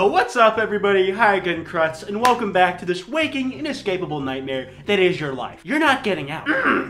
Yo, what's up everybody? Hi again, Kruts, and welcome back to this waking, inescapable nightmare that is your life. You're not getting out.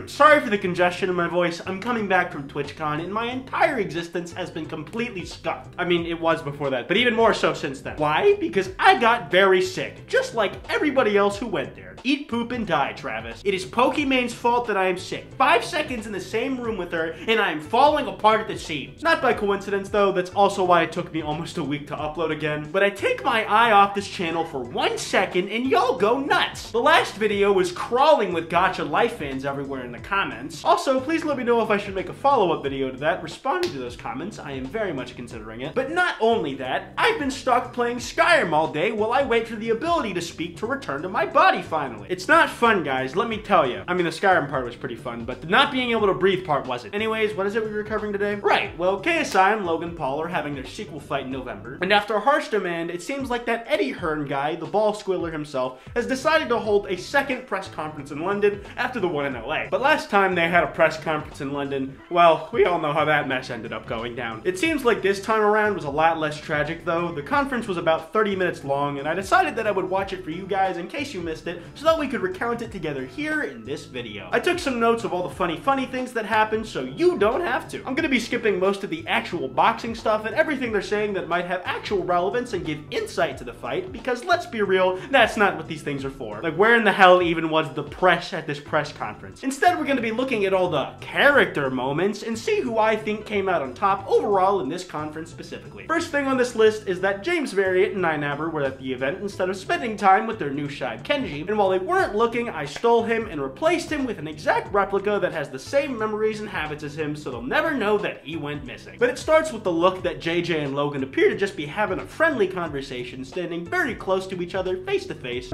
Sorry for the congestion in my voice. I'm coming back from TwitchCon, and my entire existence has been completely scuffed. I mean, it was before that, but even more so since then. Why? Because I got very sick, just like everybody else who went there. Eat, poop, and die, Travis. It is Pokemon's fault that I am sick. 5 seconds in the same room with her, and I am falling apart at the seams. Not by coincidence, though. That's also why it took me almost a week to upload again. But I take my eye off this channel for 1 second, and y'all go nuts. The last video was crawling with Gacha Life fans everywhere in the comments. Also, please let me know if I should make a follow-up video to that, responding to those comments. I am very much considering it. But not only that, I've been stuck playing Skyrim all day while I wait for the ability to speak to return to my body finally. It's not fun, guys, let me tell you. I mean, the Skyrim part was pretty fun, but the not being able to breathe part wasn't. Anyways, what is it we were covering today? Right, well, KSI and Logan Paul are having their sequel fight in November, and after a harsh demand, it seems like that Eddie Hearn guy, the ball squiller himself, has decided to hold a second press conference in London after the one in LA. But last time they had a press conference in London, well, we all know how that mess ended up going down. It seems like this time around was a lot less tragic though. The conference was about 30 minutes long, and I decided that I would watch it for you guys in case you missed it, so that we could recount it together here in this video. I took some notes of all the funny things that happened, so you don't have to. I'm gonna be skipping most of the actual boxing stuff and everything they're saying that might have actual relevance and give insight to the fight, because let's be real, that's not what these things are for. Like, where in the hell even was the press at this press conference? Instead, we're gonna be looking at all the character moments and see who I think came out on top overall in this conference specifically. First thing on this list is that James Variant and Ninaber were at the event instead of spending time with their new Shive Kenji, and while they weren't looking, I stole him and replaced him with an exact replica that has the same memories and habits as him, so they'll never know that he went missing. But it starts with the look that JJ and Logan appear to just be having a friendly conversation, standing very close to each other, face to face.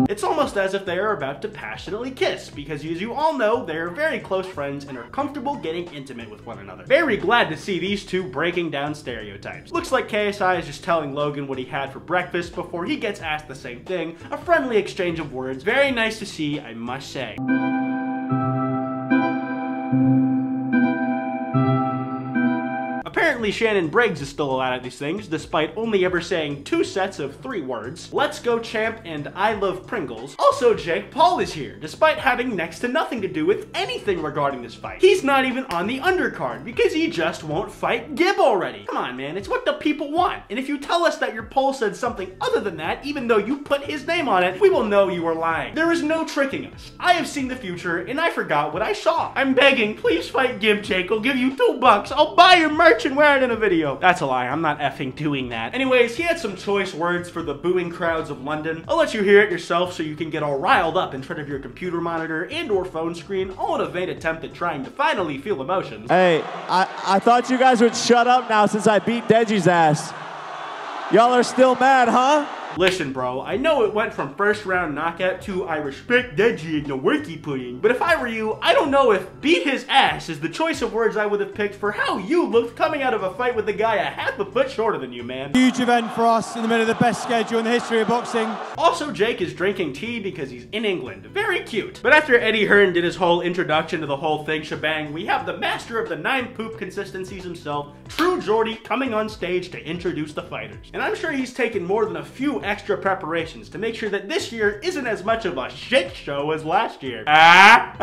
It's almost as if they are about to passionately kiss, because as you all know, they are very close friends and are comfortable getting intimate with one another. Very glad to see these two breaking down stereotypes. Looks like KSI is just telling Logan what he had for breakfast before he gets asked the same thing. A friendly exchange of words. Very nice to see, I must say. Apparently Shannon Briggs is still allowed at these things, despite only ever saying 2 sets of 3 words. Let's go champ and I love Pringles. Also, Jake Paul is here, despite having next to nothing to do with anything regarding this fight. He's not even on the undercard, because he just won't fight Gib already. Come on, man, it's what the people want. And if you tell us that your poll said something other than that, even though you put his name on it, we will know you are lying. There is no tricking us. I have seen the future, and I forgot what I saw. I'm begging, please fight Gib, Jake. I'll give you $2. I'll buy your merch and wear it in a video. That's a lie, I'm not effing doing that. Anyways, he had some choice words for the booing crowds of London. I'll let you hear it yourself so you can get all riled up in front of your computer monitor and or phone screen, all in a vain attempt at trying to finally feel emotions. Hey, I thought you guys would shut up now since I beat Deji's ass. Y'all are still mad, huh? Listen, bro, I know it went from first round knockout to I respect Deji and the work he put in, but if I were you, I don't know if beat his ass is the choice of words I would have picked for how you looked coming out of a fight with a guy a half a foot shorter than you, man. Huge event for us in the middle of the best schedule in the history of boxing. Also, Jake is drinking tea because he's in England. Very cute. But after Eddie Hearn did his whole introduction to the whole thing shebang, we have the master of the 9 poop consistencies himself, True Geordie, coming on stage to introduce the fighters. And I'm sure he's taken more than a few extra preparations to make sure that this year isn't as much of a shit show as last year. Yeah,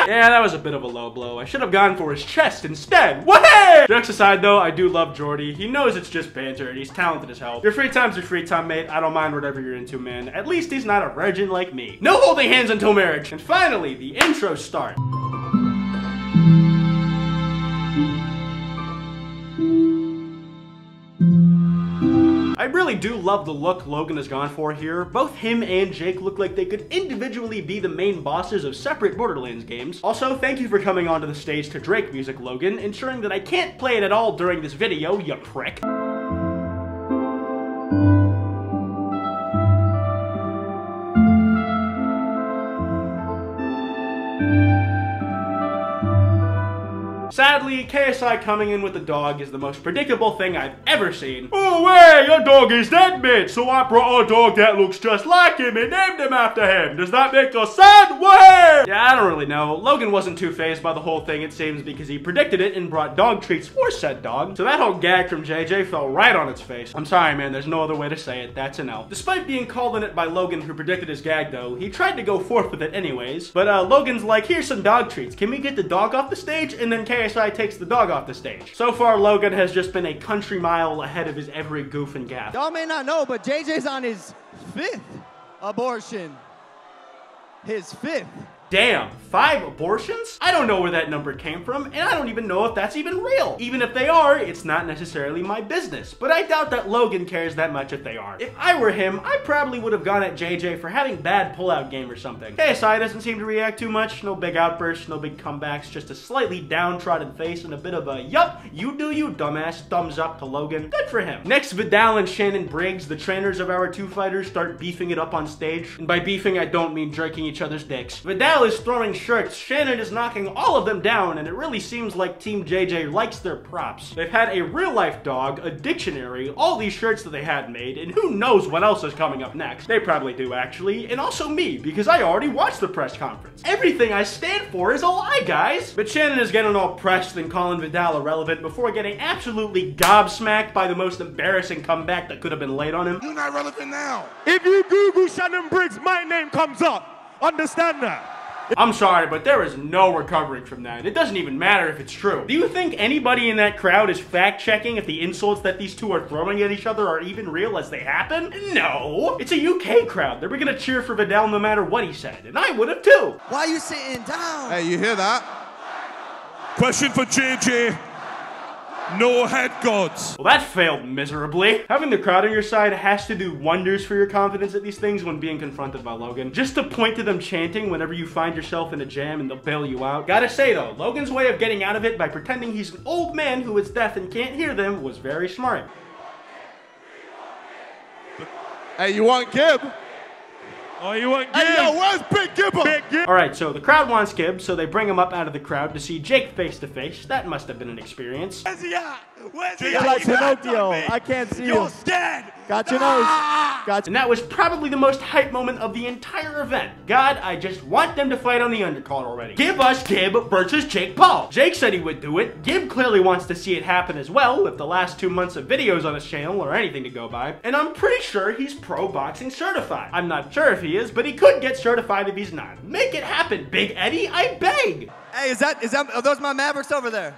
that was a bit of a low blow. I should have gone for his chest instead. Whey! Jokes aside though, I do love Geordie. He knows it's just banter and he's talented as hell. Your free time's your free time, mate. I don't mind whatever you're into, man. At least he's not a virgin like me. No holding hands until marriage. And finally, the intro start. I really do love the look Logan has gone for here. Both him and Jake look like they could individually be the main bosses of separate Borderlands games. Also, thank you for coming onto the stage to Drake music, Logan, ensuring that I can't play it at all during this video, you prick. over. Sadly, KSI coming in with the dog is the most predictable thing I've ever seen. Oh, hey, your dog is dead, mate, so I brought a dog that looks just like him and named him after him. Does that make us sad? Way! Yeah, I don't really know. Logan wasn't too fazed by the whole thing, it seems, because he predicted it and brought dog treats for said dog. So that whole gag from JJ fell right on its face. I'm sorry, man, there's no other way to say it. That's an L. Despite being called on it by Logan, who predicted his gag, though, he tried to go forth with it anyways. But Logan's like, here's some dog treats. Can we get the dog off the stage? And then KSI takes the dog off the stage. So far, Logan has just been a country mile ahead of his every goof and gaff. Y'all may not know, but JJ's on his 5th abortion. His 5th. Damn, 5 abortions? I don't know where that number came from, and I don't even know if that's even real. Even if they are, it's not necessarily my business. But I doubt that Logan cares that much if they are. If I were him, I probably would have gone at JJ for having bad pullout game or something. KSI doesn't seem to react too much. No big outbursts, no big comebacks, just a slightly downtrodden face and a bit of a, yup, you do you, dumbass, thumbs up to Logan. Good for him. Next, Vidal and Shannon Briggs, the trainers of our 2 fighters, start beefing it up on stage. And by beefing, I don't mean jerking each other's dicks. Vidal is throwing shirts, Shannon is knocking all of them down, and it really seems like Team JJ likes their props. They've had a real-life dog, a dictionary, all these shirts that they had made, and who knows what else is coming up next. They probably do, actually, and also me, because I already watched the press conference. Everything I stand for is a lie, guys! But Shannon is getting all pressed and calling Vidal irrelevant before getting absolutely gobsmacked by the most embarrassing comeback that could have been laid on him. You're not relevant now. If you Google Shannon Briggs, my name comes up. Understand that? I'm sorry, but there is no recovering from that. It doesn't even matter if it's true. Do you think anybody in that crowd is fact-checking if the insults that these two are throwing at each other are even real as they happen? No! It's a UK crowd. They were gonna cheer for Vidal no matter what he said, and I would have too. Why are you sitting down? Hey, you hear that? Question for JJ. No head gods. Well, that failed miserably. Having the crowd on your side has to do wonders for your confidence at these things when being confronted by Logan. Just to point to them chanting whenever you find yourself in a jam and they'll bail you out. Gotta say though, Logan's way of getting out of it by pretending he's an old man who is deaf and can't hear them was very smart. Hey, you want Gib? Oh, you want Gib? Hey, yo, where's Big Gibber? Big Gib. Alright, so the crowd wants Gibb, so they bring him up out of the crowd to see Jake face to face. That must have been an experience. Where's he at? Where's he You're at? like You got Pinocchio. me. I can't see You're you. scared. Got your nose. Got And that was probably the most hype moment of the entire event. God, I just want them to fight on the undercard already. Give us Gibb versus Jake Paul. Jake said he would do it. Gibb clearly wants to see it happen as well, with the last 2 months of videos on his channel or anything to go by. And I'm pretty sure he's pro boxing certified. I'm not sure if he is, but he could get certified if he's not. Make it happen, Big Eddie, I beg. Hey, are those my Mavericks over there?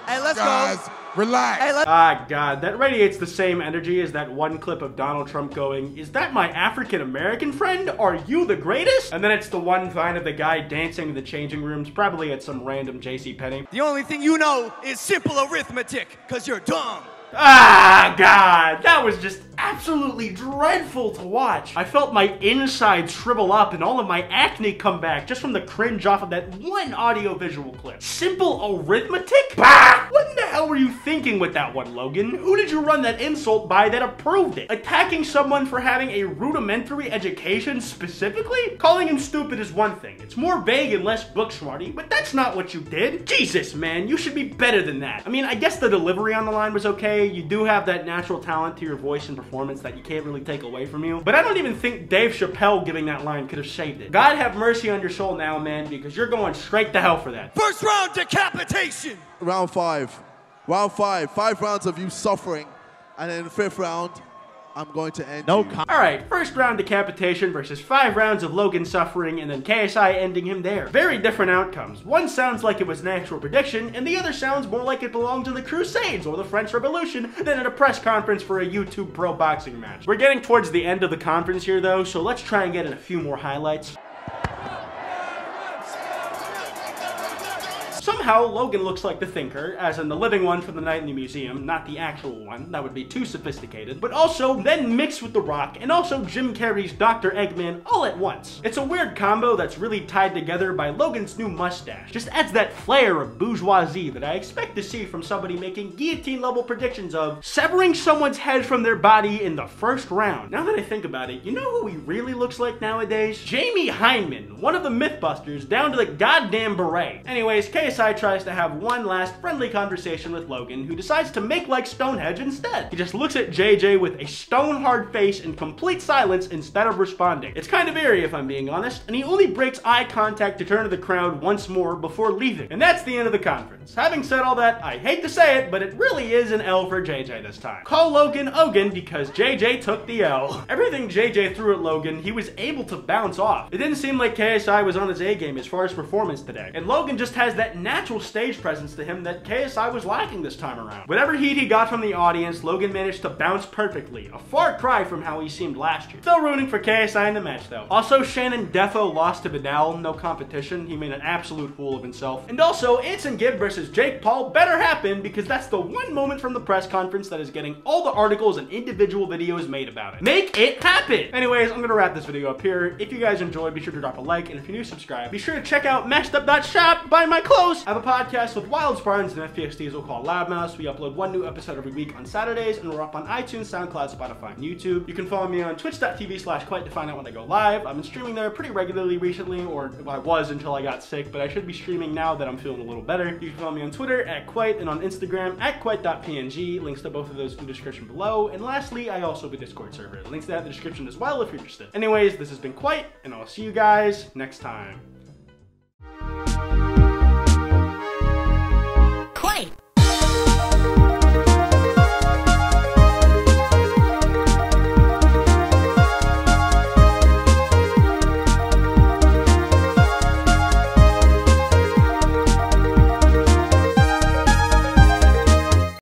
Hey, let's Guys, go. relax. Hey, let's Ah, God, that radiates the same energy as that one clip of Donald Trump going, "Is that my African-American friend? Are you the greatest?" And then it's the one vine of the guy dancing in the changing rooms, probably at some random JCPenney. The only thing you know is simple arithmetic, cause you're dumb. Ah, God, that was just absolutely dreadful to watch. I felt my insides shrivel up and all of my acne come back just from the cringe off of that one audio-visual clip. Simple arithmetic? Bah! What in the hell were you thinking with that one, Logan? Who did you run that insult by that approved it? Attacking someone for having a rudimentary education specifically? Calling him stupid is one thing. It's more vague and less book smarty, but that's not what you did. Jesus, man, you should be better than that. I mean, I guess the delivery on the line was okay. You do have that natural talent to your voice and performance that you can't really take away from you. But I don't even think Dave Chappelle giving that line could have saved it. God have mercy on your soul now, man, because you're going straight to hell for that. First round decapitation. Round 5. Round 5. 5 rounds of you suffering. And then the 5th round, I'm going to end you. Alright, first round decapitation versus 5 rounds of Logan suffering and then KSI ending him there. Very different outcomes. One sounds like it was an actual prediction, and the other sounds more like it belongs in the Crusades or the French Revolution than at a press conference for a YouTube pro boxing match. We're getting towards the end of the conference here though, so let's try and get in a few more highlights. Somehow, Logan looks like the Thinker, as in the living one from the night in the museum, not the actual one, that would be too sophisticated, but also then mixed with The Rock, and also Jim Carrey's Dr. Eggman all at once. It's a weird combo that's really tied together by Logan's new mustache. Just adds that flair of bourgeoisie that I expect to see from somebody making guillotine-level predictions of severing someone's head from their body in the first round. Now that I think about it, you know who he really looks like nowadays? Jamie Hyneman, one of the Mythbusters, down to the goddamn beret. Anyways, KSI KSI tries to have one last friendly conversation with Logan, who decides to make like Stonehenge instead. He just looks at JJ with a stone-hard face in complete silence instead of responding. It's kind of eerie if I'm being honest, and he only breaks eye contact to turn to the crowd once more before leaving. And that's the end of the conference. Having said all that, I hate to say it, but it really is an L for JJ this time. Call Logan Ogan because JJ took the L. Everything JJ threw at Logan, he was able to bounce off. It didn't seem like KSI was on his A game as far as performance today. And Logan just has that natural stage presence to him that KSI was lacking this time around. Whatever heat he got from the audience, Logan managed to bounce perfectly. A far cry from how he seemed last year. Still rooting for KSI in the match though. Also, Shannon Defo lost to Vidal, no competition. He made an absolute fool of himself. And also, Anson Gibb versus Jake Paul better happen because that's the one moment from the press conference that is getting all the articles and individual videos made about it. Make it happen! Anyways, I'm gonna wrap this video up here. If you guys enjoyed, be sure to drop a like, and if you're new, subscribe. Be sure to check out mashedup.shop, buy my clothes. I have a podcast with Wild Spartans and FPX Diesel called Loudmouse. We upload one new episode every week on Saturdays, and we're up on iTunes, SoundCloud, Spotify, and YouTube. You can follow me on twitch.tv/Kwite to find out when I go live. I've been streaming there pretty regularly recently, or I was until I got sick, but I should be streaming now that I'm feeling a little better. You can follow me on Twitter @Kwite and on Instagram @Kwite.png. Links to both of those in the description below. And lastly, I also have a Discord server. Links to that in the description as well if you're interested. Anyways, this has been Kwite, and I'll see you guys next time.